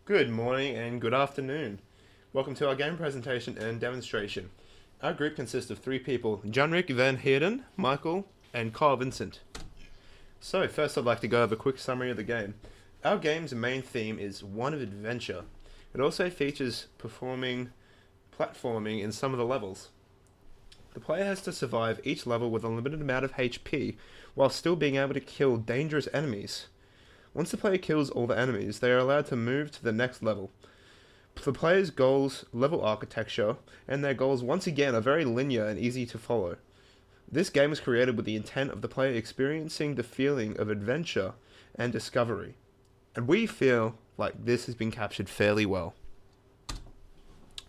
Good morning and good afternoon. Welcome to our game presentation and demonstration. Our group consists of three people, Janrik Van Heerden, Michael, and Kyle Vincent. So first I'd like to go over a quick summary of the game. Our game's main theme is one of adventure. It also features platforming in some of the levels. The player has to survive each level with a limited amount of HP while still being able to kill dangerous enemies. Once the player kills all the enemies, they are allowed to move to the next level. The player's goals, level architecture, and their goals once again are very linear and easy to follow. This game was created with the intent of the player experiencing the feeling of adventure and discovery. And we feel like this has been captured fairly well.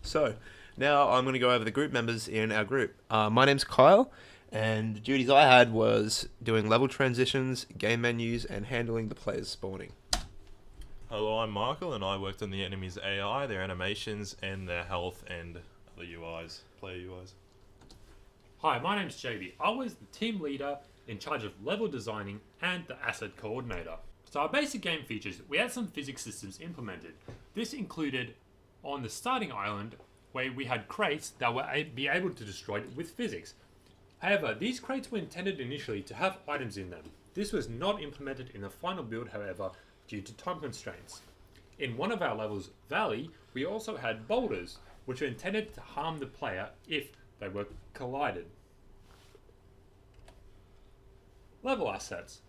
So, now I'm going to go over the group members in our group. My name's Kyle, and the duties I had was doing level transitions, game menus, and handling the players spawning. Hello, I'm Michael, and I worked on the enemy's AI, their animations, and their health and other UIs, player UIs. Hi, my name's JB. I was the team leader in charge of level designing and the asset coordinator. So our basic game features, we had some physics systems implemented. This included on the starting island where we had crates that were be able to destroy with physics. However, these crates were intended initially to have items in them. This was not implemented in the final build, however, due to time constraints. In one of our levels, Valley, we also had boulders, which were intended to harm the player if they were collided. Level assets.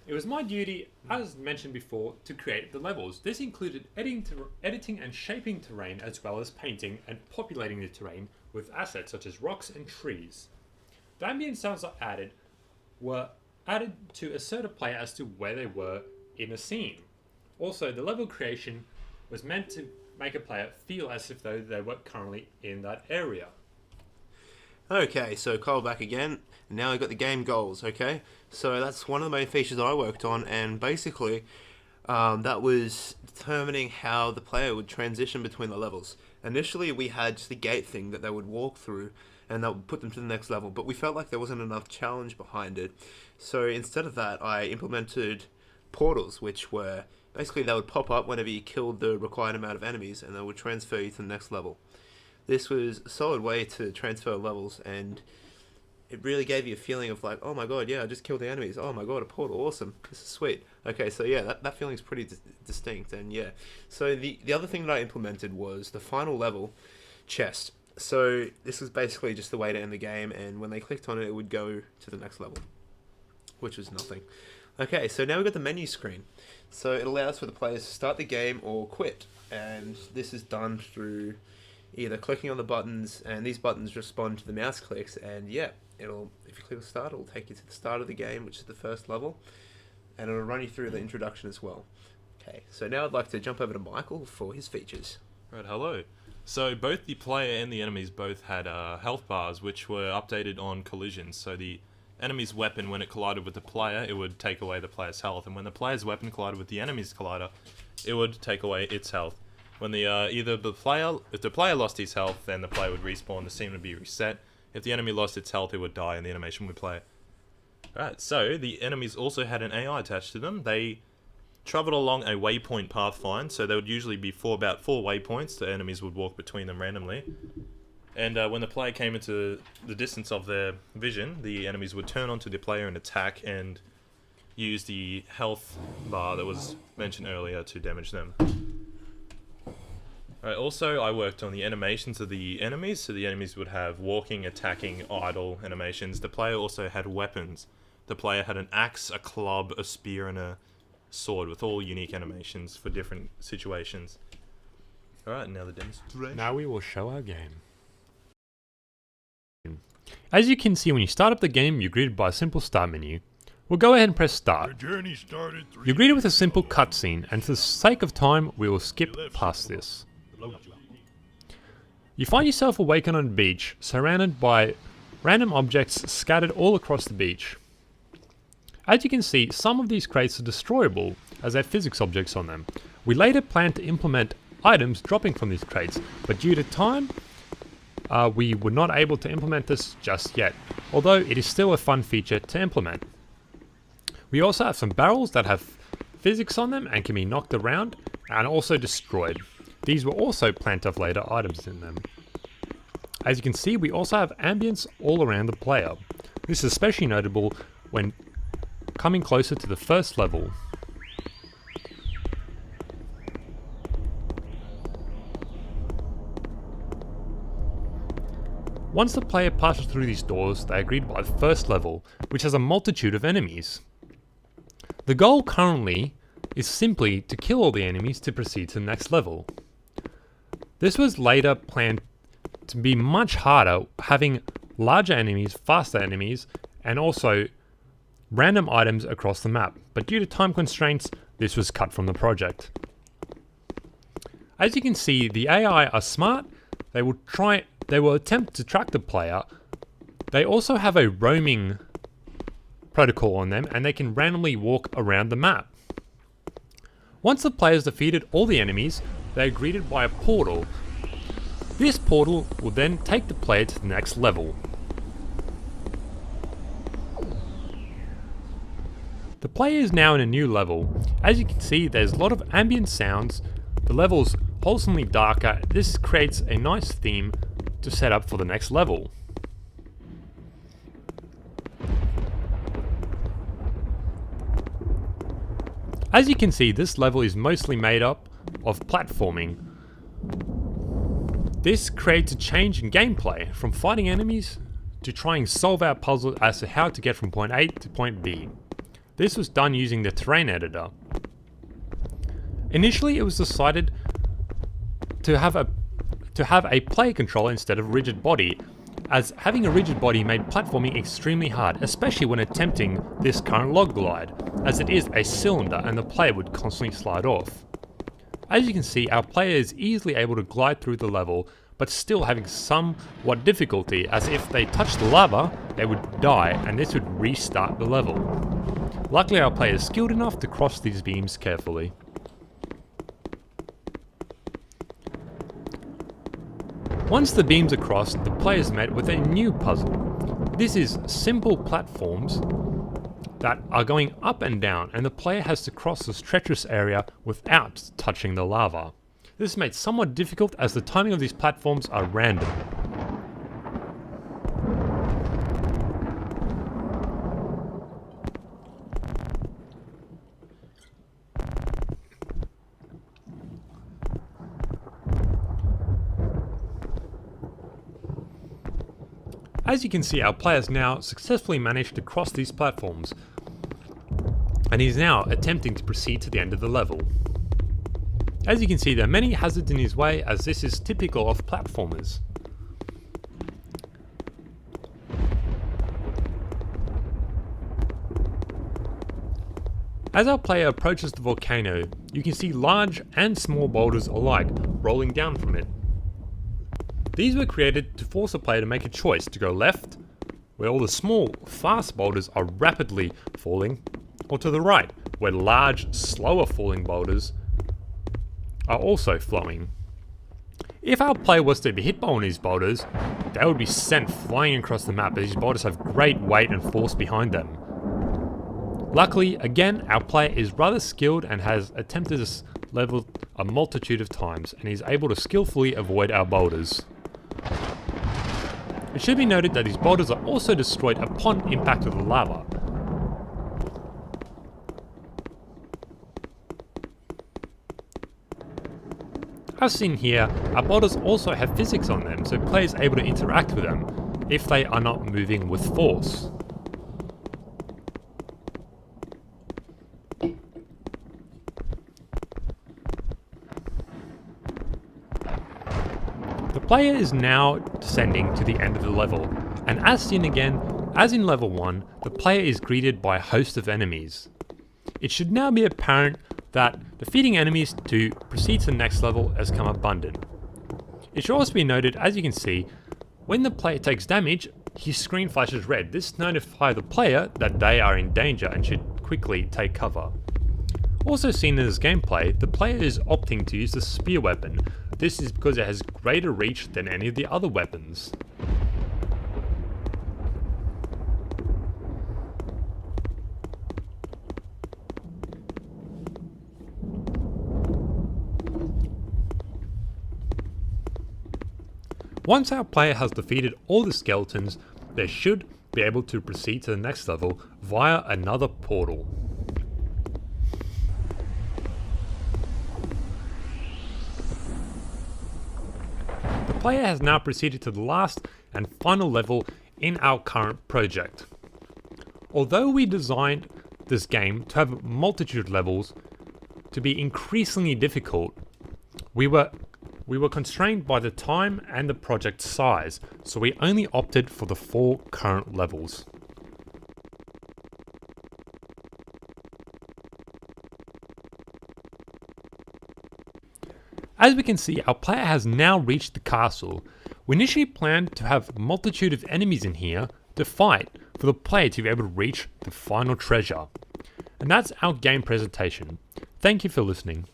It was my duty, as mentioned before, to create the levels. This included editing and shaping terrain, as well as painting and populating the terrain with assets such as rocks and trees. The ambient sounds were added to assert a player as to where they were in a scene. Also, the level creation was meant to make a player feel as if though they were currently in that area. Okay, so Kyle back again. Now I've got the game goals, okay? So that's one of the main features I worked on, and basically that was determining how the player would transition between the levels. Initially we had just the gate thing that they would walk through, and that would put them to the next level, but we felt like there wasn't enough challenge behind it. So instead of that, I implemented portals, which were basically they would pop up whenever you killed the required amount of enemies, and they would transfer you to the next level. This was a solid way to transfer levels, and it really gave you a feeling of like, oh my god, yeah, I just killed the enemies. Oh my god, a portal, awesome. This is sweet. Okay, so yeah, that feeling's pretty distinct, and yeah. So the other thing that I implemented was the final level, chest. So this was basically just the way to end the game, and when they clicked on it, it would go to the next level, which was nothing. Okay, so now we've got the menu screen. So it allows for the players to start the game or quit, and this is done through either clicking on the buttons, and these buttons respond to the mouse clicks, and yeah, if you click start, it'll take you to the start of the game, which is the first level, and it'll run you through the introduction as well. Okay, so now I'd like to jump over to Michael for his features. Right, hello. So both the player and the enemies both had health bars, which were updated on collisions. So the enemy's weapon, when it collided with the player, it would take away the player's health, and when the player's weapon collided with the enemy's collider, it would take away its health. When if the player lost his health, then the player would respawn, the scene would be reset. If the enemy lost its health, it would die and the animation would play. Alright, so the enemies also had an AI attached to them. They traveled along a waypoint pathfind, so there would usually be about four waypoints. The enemies would walk between them randomly. And when the player came into the distance of their vision, the enemies would turn onto the player and attack and use the health bar that was mentioned earlier to damage them. Alright, also I worked on the animations of the enemies, so the enemies would have walking, attacking, idle animations. The player also had weapons. The player had an axe, a club, a spear, and a sword with all unique animations for different situations. Alright, now the demonstration. Now we will show our game. As you can see, when you start up the game, you're greeted by a simple start menu. We'll go ahead and press start. You're greeted with a simple cutscene, and for the sake of time, we will skip past this. You find yourself awakened on a beach, surrounded by random objects scattered all across the beach. As you can see, some of these crates are destroyable, as they have physics objects on them. We later plan to implement items dropping from these crates, but due to time, we were not able to implement this just yet, although it is still a fun feature to implement. We also have some barrels that have physics on them and can be knocked around. and also destroyed. These were also Plant of Later items in them. As you can see, we also have ambience all around the player. This is especially notable when coming closer to the first level. Once the player passes through these doors, they are greeted by the first level, which has a multitude of enemies. The goal currently is simply to kill all the enemies to proceed to the next level. This was later planned to be much harder, having larger enemies, faster enemies, and also random items across the map, but due to time constraints, this was cut from the project. As you can see, the AI are smart. They will attempt to track the player. They also have a roaming protocol on them, and they can randomly walk around the map. Once the player has defeated all the enemies, they are greeted by a portal. This portal will then take the player to the next level. The player is now in a new level. As you can see, there's a lot of ambient sounds. The level's wholesomely darker. This creates a nice theme to set up for the next level. As you can see, this level is mostly made up of platforming. This creates a change in gameplay from fighting enemies to trying to solve our puzzle as to how to get from point A to point B. This was done using the terrain editor. Initially, it was decided to have a player controller instead of rigid body, as having a rigid body made platforming extremely hard, especially when attempting this current log glide, as it is a cylinder and the player would constantly slide off. As you can see, our player is easily able to glide through the level, but still having somewhat difficulty, as if they touched the lava, they would die and this would restart the level. Luckily, our player is skilled enough to cross these beams carefully. Once the beams are crossed, the player is met with a new puzzle. This is simple platforms that are going up and down, and the player has to cross this treacherous area without touching the lava. This is made somewhat difficult as the timing of these platforms are random. As you can see, our player has now successfully managed to cross these platforms, and he's now attempting to proceed to the end of the level. As you can see, there are many hazards in his way, as this is typical of platformers. As our player approaches the volcano, you can see large and small boulders alike rolling down from it. These were created to force a player to make a choice to go left, where all the small, fast boulders are rapidly falling, or to the right, where large, slower falling boulders are also flowing. If our player was to be hit by one of these boulders, they would be sent flying across the map, as these boulders have great weight and force behind them. Luckily, again, our player is rather skilled and has attempted this level a multitude of times, and is able to skillfully avoid our boulders. It should be noted that these boulders are also destroyed upon impact of the lava. As seen here, our boulders also have physics on them, so players are able to interact with them if they are not moving with force. The player is now descending to the end of the level, and as seen again, as in level 1, the player is greeted by a host of enemies. It should now be apparent that defeating enemies to proceed to the next level has come abundant. It should also be noted, as you can see, when the player takes damage, his screen flashes red. This notifies the player that they are in danger and should quickly take cover. Also seen in this gameplay, the player is opting to use the spear weapon. This is because it has greater reach than any of the other weapons. Once our player has defeated all the skeletons, they should be able to proceed to the next level via another portal. The player has now proceeded to the last and final level in our current project. Although we designed this game to have a multitude of levels to be increasingly difficult, we were constrained by the time and the project size, so we only opted for the 4 current levels. As we can see, our player has now reached the castle. We initially planned to have a multitude of enemies in here to fight for the player to be able to reach the final treasure. And that's our game presentation. Thank you for listening.